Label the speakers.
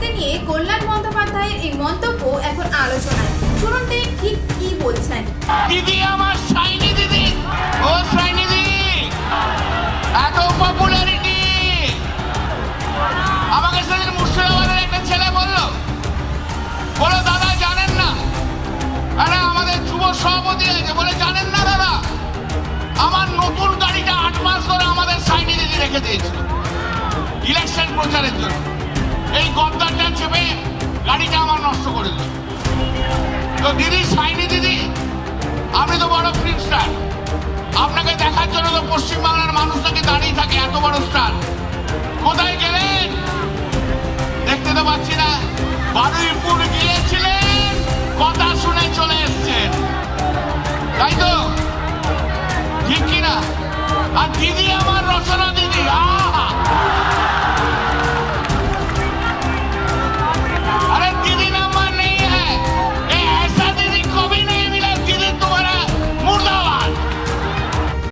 Speaker 1: সাইনিকে নিয়ে কল্যাণ বন্দ্যোপাধ্যায়ের এই মন্তব্য এখন আলোচনায়। শুনুন তিনি ঠিক কি বলছেন।
Speaker 2: দিদি আমার সাইনি দিদি, ও সাইনি দিদি, এত পপুলারিটি। আমাকে সেদিন মুর্শিদাবাদের একটা ছেলে বললো দাদা জানেন না, আরে আমাদের যুব সভাপতি আছে, বলে জানেন না দাদা, আমার নতুন গাড়িটা 8 মাস ধরে আমাদের সাইনি দিদি রেখে দিয়েছিল ইলেকশন প্রচারের জন্য। এই গদ্দারটা চেপে গাড়িটা আমার নষ্ট করে দিল। তো দিদি, সাইনি দিদি, আপনি তো বড় ফিল্ম স্টার, আপনাকে দেখার জন্য তো পশ্চিমবাংলার মানুষ নাকি দাঁড়িয়ে থাকে, এত বড় স্টার। কোথায় গেলেন দেখতে তো পাচ্ছি না। বারুইপুর গিয়েছিলেন, কথা শুনে চলে এসছেন, তাই তো? ঠিক কিনা? আর দিদি আমার রচনা দিদি,